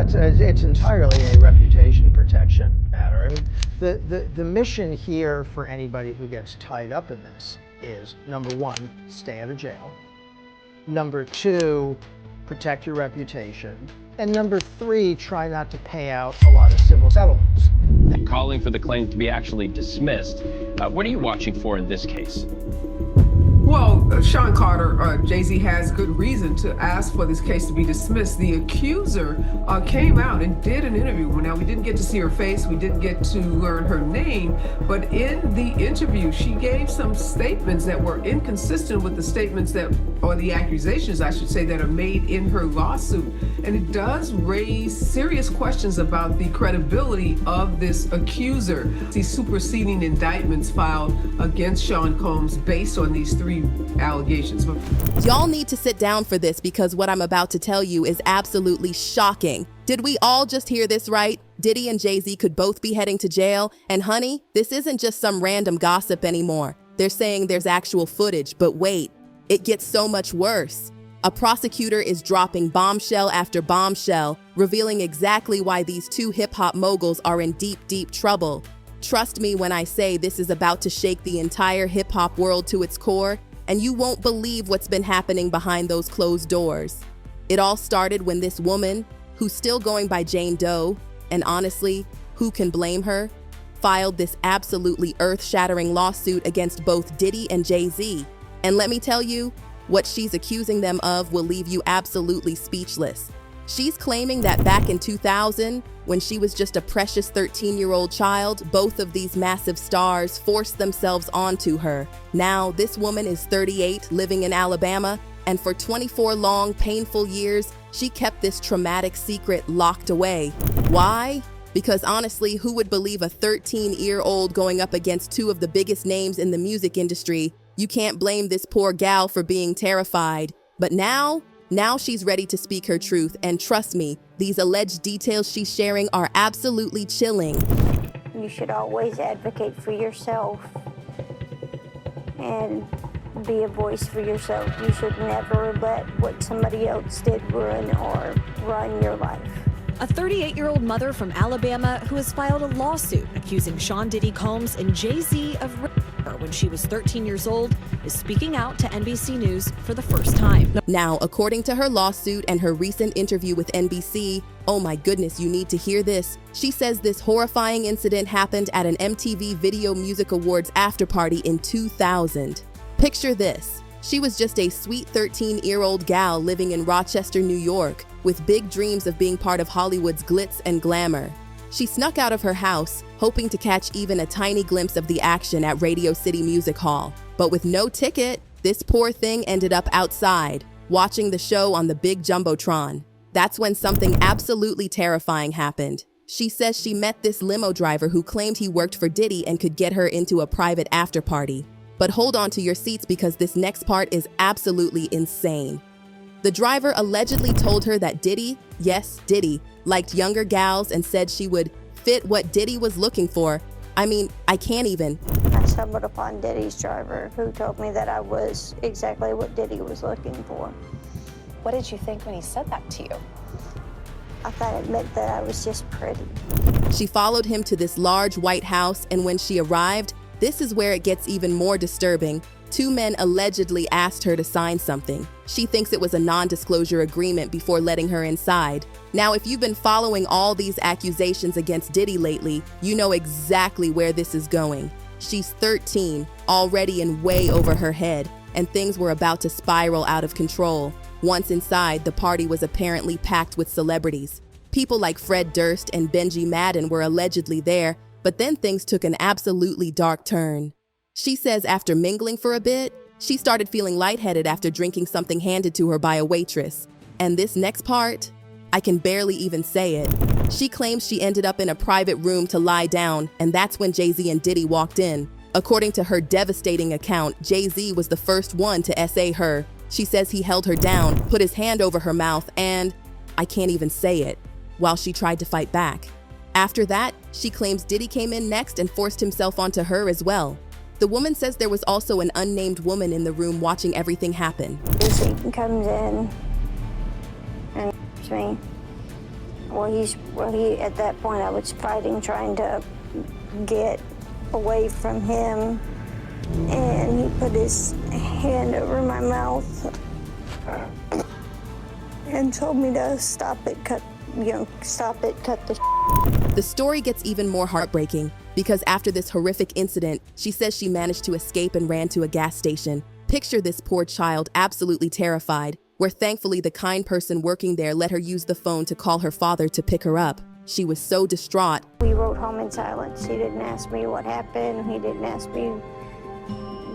that's it's entirely a reputation protection matter. I mean, the mission here for anybody who gets tied up in this is, number one, stay out of jail. Number two, protect your reputation. And number three, try not to pay out a lot of civil settlements. Calling for the claim to be actually dismissed. What are you watching for in this case? Well, Sean Carter, Jay-Z has good reason to ask for this case to be dismissed. The accuser came out and did an interview. Now, we didn't get to see her face, we didn't get to learn her name, but in the interview, she gave some statements that were inconsistent with the statements that, or the accusations, I should say, that are made in her lawsuit. And it does raise serious questions about the credibility of this accuser. These superseding indictments filed against Sean Combs based on these three allegations. Y'all need to sit down for this because what I'm about to tell you is absolutely shocking. Did we all just hear this right? Diddy and Jay-Z could both be heading to jail. And honey, this isn't just some random gossip anymore. They're saying there's actual footage, but wait, it gets so much worse. A prosecutor is dropping bombshell after bombshell, revealing exactly why these two hip-hop moguls are in deep, deep trouble. Trust me when I say this is about to shake the entire hip-hop world to its core, and you won't believe what's been happening behind those closed doors. It all started when this woman, who's still going by Jane Doe, and honestly, who can blame her, filed this absolutely earth-shattering lawsuit against both Diddy and Jay-Z. And let me tell you, what she's accusing them of will leave you absolutely speechless. She's claiming that back in 2000, when she was just a precious 13-year-old child, both of these massive stars forced themselves onto her. Now, this woman is 38, living in Alabama, and for 24 long, painful years, she kept this traumatic secret locked away. Why? Because honestly, who would believe a 13-year-old going up against two of the biggest names in the music industry? You can't blame this poor gal for being terrified. But now she's ready to speak her truth, and trust me, these alleged details she's sharing are absolutely chilling. You should always advocate for yourself and be a voice for yourself. You should never let what somebody else did ruin or run your life. A 38-year-old mother from Alabama who has filed a lawsuit accusing Sean Diddy Combs and Jay-Z of raping her when she was 13 years old is speaking out to NBC News for the first time. Now, according to her lawsuit and her recent interview with NBC, oh my goodness, you need to hear this. She says this horrifying incident happened at an MTV Video Music Awards afterparty in 2000. Picture this. She was just a sweet 13-year-old gal living in Rochester, New York, with big dreams of being part of Hollywood's glitz and glamour. She snuck out of her house, hoping to catch even a tiny glimpse of the action at Radio City Music Hall. But with no ticket, this poor thing ended up outside, watching the show on the big jumbotron. That's when something absolutely terrifying happened. She says she met this limo driver who claimed he worked for Diddy and could get her into a private after-party. But hold on to your seats because this next part is absolutely insane. The driver allegedly told her that Diddy, yes, Diddy, liked younger gals and said she would fit what Diddy was looking for. I mean, I can't even. I stumbled upon Diddy's driver who told me that I was exactly what Diddy was looking for. What did you think when he said that to you? I thought it meant that I was just pretty. She followed him to this large white house, and when she arrived, this is where it gets even more disturbing. Two men allegedly asked her to sign something. She thinks it was a non-disclosure agreement before letting her inside. Now, if you've been following all these accusations against Diddy lately, you know exactly where this is going. She's 13, already in way over her head, and things were about to spiral out of control. Once inside, the party was apparently packed with celebrities. People like Fred Durst and Benji Madden were allegedly there, but then things took an absolutely dark turn. She says after mingling for a bit, she started feeling lightheaded after drinking something handed to her by a waitress. And this next part, I can barely even say it. She claims she ended up in a private room to lie down, and that's when Jay-Z and Diddy walked in. According to her devastating account, Jay-Z was the first one to SA her. She says he held her down, put his hand over her mouth, and I can't even say it, while she tried to fight back. After that, she claims Diddy came in next and forced himself onto her as well. The woman says there was also an unnamed woman in the room watching everything happen. He comes in and me. He at that point I was fighting, trying to get away from him, and he put his hand over my mouth and told me to stop it, cut the. The story gets even more heartbreaking because after this horrific incident, she says she managed to escape and ran to a gas station. Picture this poor child absolutely terrified, where thankfully the kind person working there let her use the phone to call her father to pick her up. She was so distraught. We rode home in silence. He didn't ask me what happened. He didn't ask me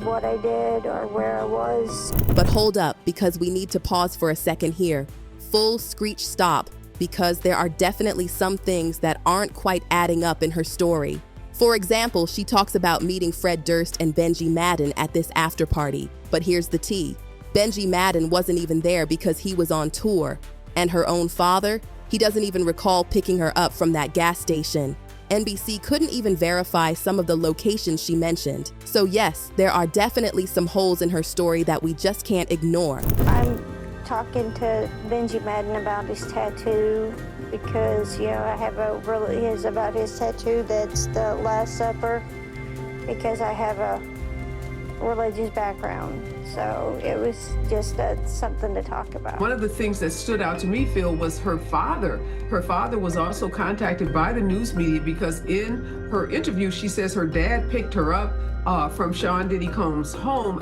what I did or where I was. But hold up, because we need to pause for a second here. Full screech stop, because there are definitely some things that aren't quite adding up in her story. For example, she talks about meeting Fred Durst and Benji Madden at this after party. But here's the tea. Benji Madden wasn't even there because he was on tour. And her own father, he doesn't even recall picking her up from that gas station. NBC couldn't even verify some of the locations she mentioned. So yes, there are definitely some holes in her story that we just can't ignore. I'm talking to Benji Madden about his tattoo because, I have about his tattoo that's the Last Supper, because I have a religious background. So it was just something to talk about. One of the things that stood out to me, Phil, was her father. Her father was also contacted by the news media because in her interview, she says her dad picked her up from Sean Diddy Combs' home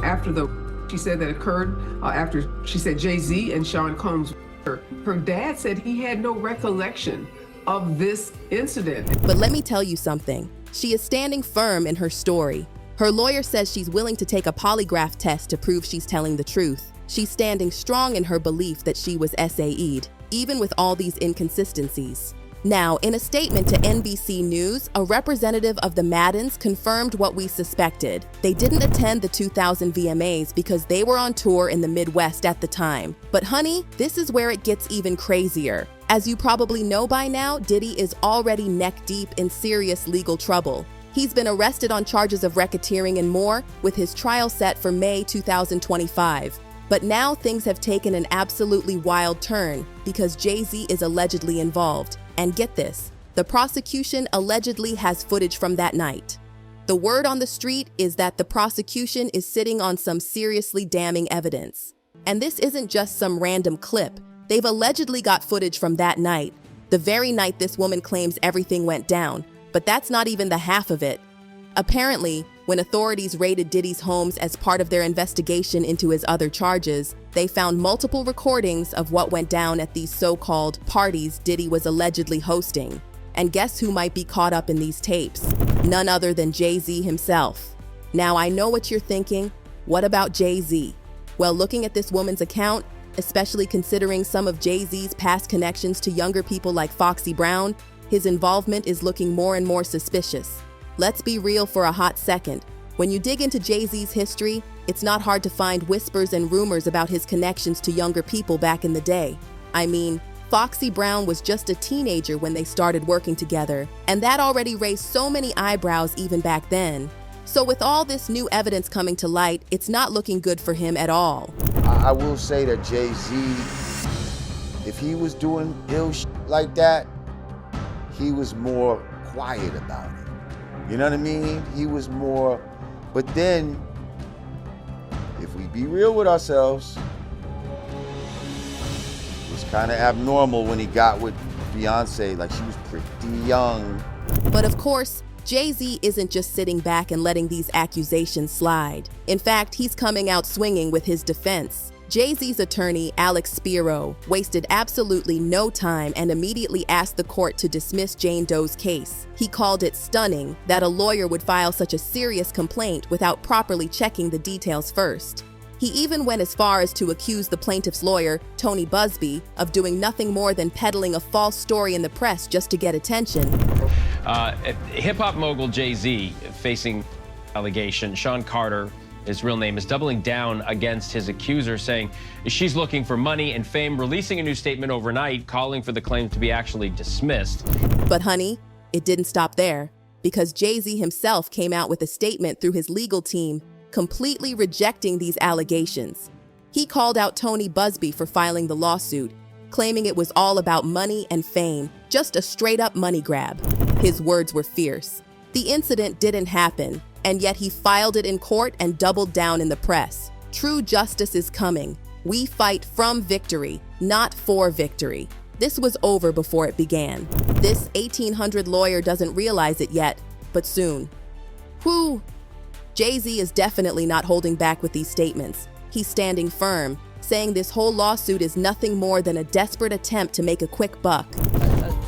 she said that occurred after, she said, Jay-Z and Sean Combs. Her dad said he had no recollection of this incident. But let me tell you something. She is standing firm in her story. Her lawyer says she's willing to take a polygraph test to prove she's telling the truth. She's standing strong in her belief that she was SAE'd, even with all these inconsistencies. Now, in a statement to NBC News, a representative of the Maddens confirmed what we suspected. They didn't attend the 2000 VMAs because they were on tour in the Midwest at the time. But honey, this is where it gets even crazier. As you probably know by now, Diddy is already neck deep in serious legal trouble. He's been arrested on charges of racketeering and more, with his trial set for May 2025. But now things have taken an absolutely wild turn because Jay-Z is allegedly involved. And get this, the prosecution allegedly has footage from that night. The word on the street is that the prosecution is sitting on some seriously damning evidence. And this isn't just some random clip. They've allegedly got footage from that night, the very night this woman claims everything went down. But that's not even the half of it. Apparently, when authorities raided Diddy's homes as part of their investigation into his other charges, they found multiple recordings of what went down at these so-called parties Diddy was allegedly hosting. And guess who might be caught up in these tapes? None other than Jay-Z himself. Now, I know what you're thinking. What about Jay-Z? Well, looking at this woman's account, especially considering some of Jay-Z's past connections to younger people like Foxy Brown, his involvement is looking more and more suspicious. Let's be real for a hot second. When you dig into Jay-Z's history, it's not hard to find whispers and rumors about his connections to younger people back in the day. I mean, Foxy Brown was just a teenager when they started working together, and that already raised so many eyebrows even back then. So with all this new evidence coming to light, it's not looking good for him at all. I will say that Jay-Z, if he was doing ill shit like that, he was more quiet about it. You know what I mean? He was more, but then, if we be real with ourselves, it was kind of abnormal when he got with Beyonce, like she was pretty young. But of course, Jay-Z isn't just sitting back and letting these accusations slide. In fact, he's coming out swinging with his defense. Jay-Z's attorney, Alex Spiro, wasted absolutely no time and immediately asked the court to dismiss Jane Doe's case. He called it stunning that a lawyer would file such a serious complaint without properly checking the details first. He even went as far as to accuse the plaintiff's lawyer, Tony Busby, of doing nothing more than peddling a false story in the press just to get attention. Hip-hop mogul Jay-Z facing allegation. Sean Carter, his real name, is doubling down against his accuser, saying she's looking for money and fame, releasing a new statement overnight calling for the claim to be actually dismissed. But honey, it didn't stop there, because Jay-Z himself came out with a statement through his legal team completely rejecting these allegations. He called out Tony Busby for filing the lawsuit. claiming it was all about money and fame, just a straight-up money grab. His words were fierce. The incident didn't happen, and yet he filed it in court and doubled down in the press. True justice is coming. We fight from victory, not for victory. This was over before it began. This 1800 lawyer doesn't realize it yet, but soon. Whew! Jay-Z is definitely not holding back with these statements. He's standing firm, saying this whole lawsuit is nothing more than a desperate attempt to make a quick buck.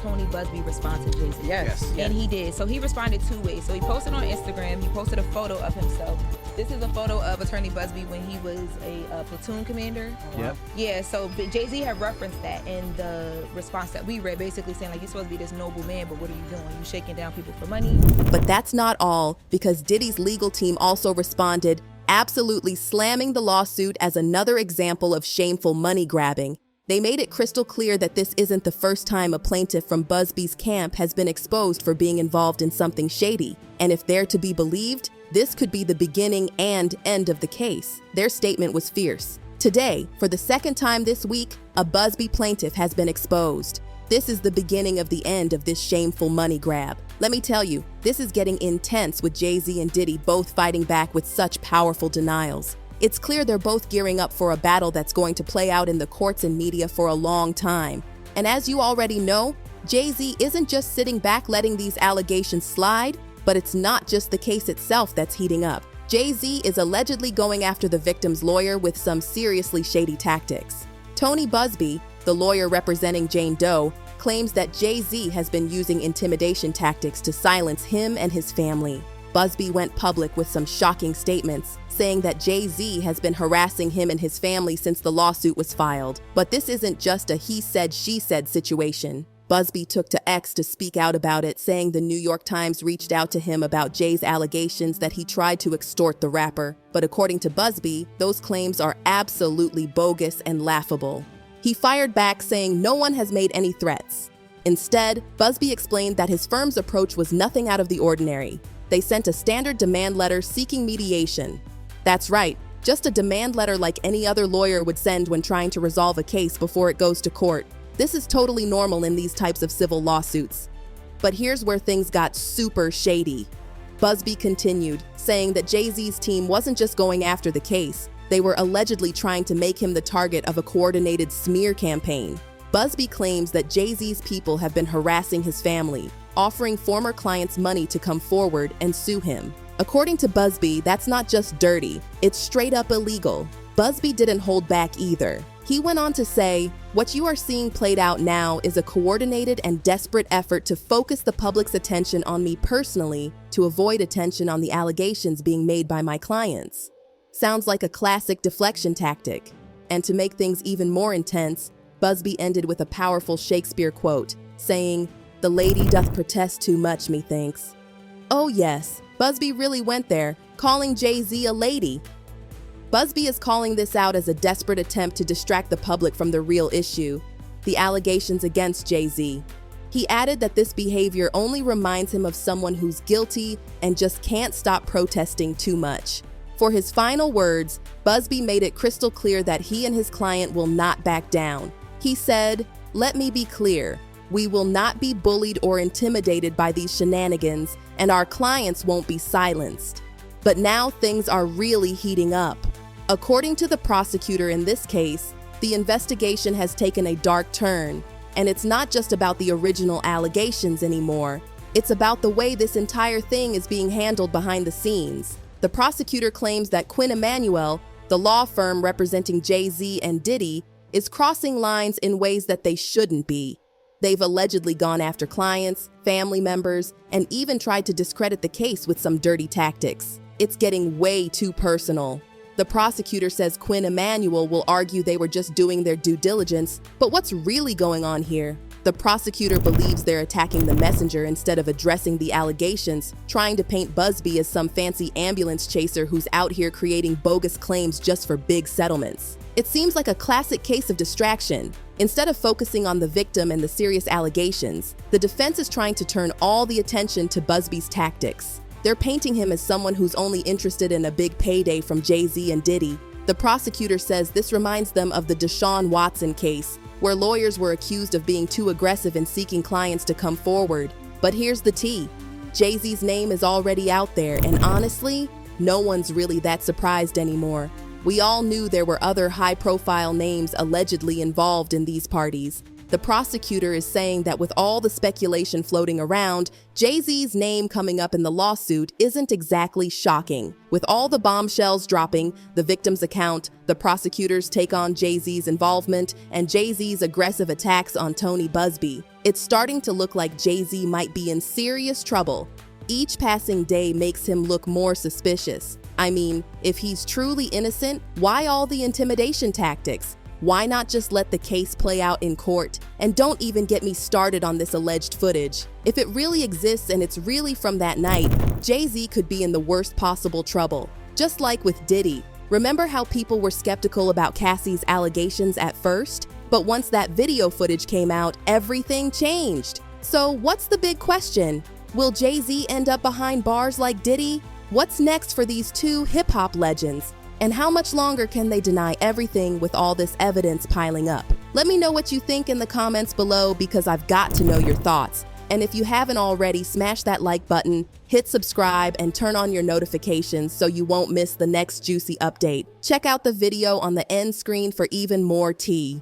Tony Busby responded to Jay-Z. Yes. And he did. So he responded two ways. So he posted on Instagram, he posted a photo of himself. This is a photo of Attorney Busby when he was a platoon commander. Yep. Yeah, so Jay-Z had referenced that in the response that we read, basically saying, like, you're supposed to be this noble man, but what are you doing? You shaking down people for money? But that's not all, because Diddy's legal team also responded, absolutely slamming the lawsuit as another example of shameful money grabbing. They made it crystal clear that this isn't the first time a plaintiff from Busby's camp has been exposed for being involved in something shady. And if they're to be believed, this could be the beginning and end of the case. Their statement was fierce. Today, for the second time this week, a Busby plaintiff has been exposed. This is the beginning of the end of this shameful money grab. Let me tell you, this is getting intense with Jay-Z and Diddy both fighting back with such powerful denials. It's clear they're both gearing up for a battle that's going to play out in the courts and media for a long time. And as you already know, Jay-Z isn't just sitting back letting these allegations slide, but it's not just the case itself that's heating up. Jay-Z is allegedly going after the victim's lawyer with some seriously shady tactics. Tony Busby, the lawyer representing Jane Doe, claims that Jay-Z has been using intimidation tactics to silence him and his family. Busby went public with some shocking statements, saying that Jay-Z has been harassing him and his family since the lawsuit was filed. But this isn't just a he said, she said situation. Busby took to X to speak out about it, saying the New York Times reached out to him about Jay's allegations that he tried to extort the rapper. But according to Busby, those claims are absolutely bogus and laughable. He fired back, saying no one has made any threats. Instead, Busby explained that his firm's approach was nothing out of the ordinary. They sent a standard demand letter seeking mediation. That's right, just a demand letter like any other lawyer would send when trying to resolve a case before it goes to court. This is totally normal in these types of civil lawsuits. But here's where things got super shady. Busby continued, saying that Jay-Z's team wasn't just going after the case, they were allegedly trying to make him the target of a coordinated smear campaign. Busby claims that Jay-Z's people have been harassing his family, offering former clients money to come forward and sue him. According to Busby, that's not just dirty, it's straight up illegal. Busby didn't hold back either. He went on to say, what you are seeing played out now is a coordinated and desperate effort to focus the public's attention on me personally to avoid attention on the allegations being made by my clients. Sounds like a classic deflection tactic. And to make things even more intense, Busby ended with a powerful Shakespeare quote, saying, "The lady doth protest too much, methinks." Oh yes, Busby really went there, calling Jay-Z a lady. Busby is calling this out as a desperate attempt to distract the public from the real issue, the allegations against Jay-Z. He added that this behavior only reminds him of someone who's guilty and just can't stop protesting too much. For his final words, Busby made it crystal clear that he and his client will not back down. He said, "Let me be clear. We will not be bullied or intimidated by these shenanigans, and our clients won't be silenced." But now things are really heating up. According to the prosecutor in this case, the investigation has taken a dark turn, and it's not just about the original allegations anymore. It's about the way this entire thing is being handled behind the scenes. The prosecutor claims that Quinn Emanuel, the law firm representing Jay-Z and Diddy, is crossing lines in ways that they shouldn't be. They've allegedly gone after clients, family members, and even tried to discredit the case with some dirty tactics. It's getting way too personal. The prosecutor says Quinn Emanuel will argue they were just doing their due diligence, but what's really going on here? The prosecutor believes they're attacking the messenger instead of addressing the allegations, trying to paint Busby as some fancy ambulance chaser who's out here creating bogus claims just for big settlements. It seems like a classic case of distraction. Instead of focusing on the victim and the serious allegations, the defense is trying to turn all the attention to Busby's tactics. They're painting him as someone who's only interested in a big payday from Jay-Z and Diddy. The prosecutor says this reminds them of the Deshaun Watson case, where lawyers were accused of being too aggressive in seeking clients to come forward. But here's the tea. Jay-Z's name is already out there, and honestly, no one's really that surprised anymore. We all knew there were other high-profile names allegedly involved in these parties. The prosecutor is saying that with all the speculation floating around, Jay-Z's name coming up in the lawsuit isn't exactly shocking. With all the bombshells dropping, the victim's account, the prosecutor's take on Jay-Z's involvement, and Jay-Z's aggressive attacks on Tony Busby, it's starting to look like Jay-Z might be in serious trouble. Each passing day makes him look more suspicious. I mean, if he's truly innocent, why all the intimidation tactics? Why not just let the case play out in court? And don't even get me started on this alleged footage. If it really exists and it's really from that night, Jay-Z could be in the worst possible trouble. Just like with Diddy. Remember how people were skeptical about Cassie's allegations at first? But once that video footage came out, everything changed. So what's the big question? Will Jay-Z end up behind bars like Diddy? What's next for these two hip-hop legends? And how much longer can they deny everything with all this evidence piling up? Let me know what you think in the comments below, because I've got to know your thoughts. And if you haven't already, smash that like button, hit subscribe, and turn on your notifications so you won't miss the next juicy update. Check out the video on the end screen for even more tea.